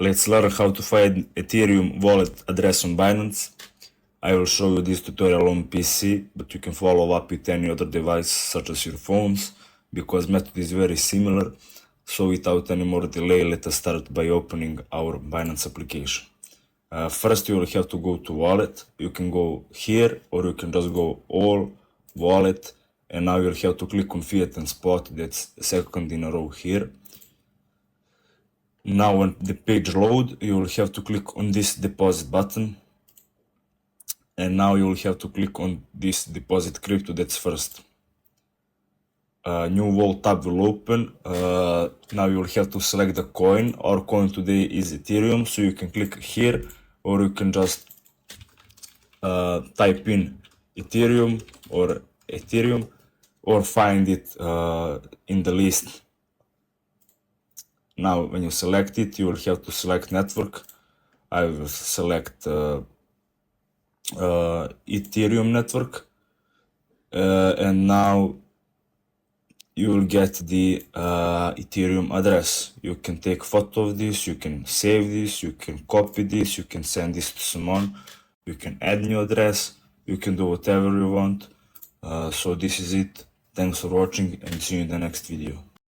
Let's learn how to find Ethereum wallet address on Binance. I will show you this tutorial on PC, but you can follow up with any other device such as your phones, because method is very similar. So without any more delay, let us start by opening our Binance application. First you will have to go to wallet. You can go here or you can just go all wallet, and now you'll have to click on fiat and spot. That's second in a row here. Now when the page load, you will have to click on this deposit button, and now you will have to click on this deposit crypto. That's first. New vault tab will open. Now you will have to select the coin. Our coin today is Ethereum, so you can click here, or you can just type in Ethereum, or find it in the list. Now when you select it, you will have to select network. I will select Ethereum network, and now you will get the Ethereum address. You can take photo of this, you can save this, you can copy this, you can send this to someone, you can add new address, you can do whatever you want. So this is it. Thanks for watching and see you in the next video.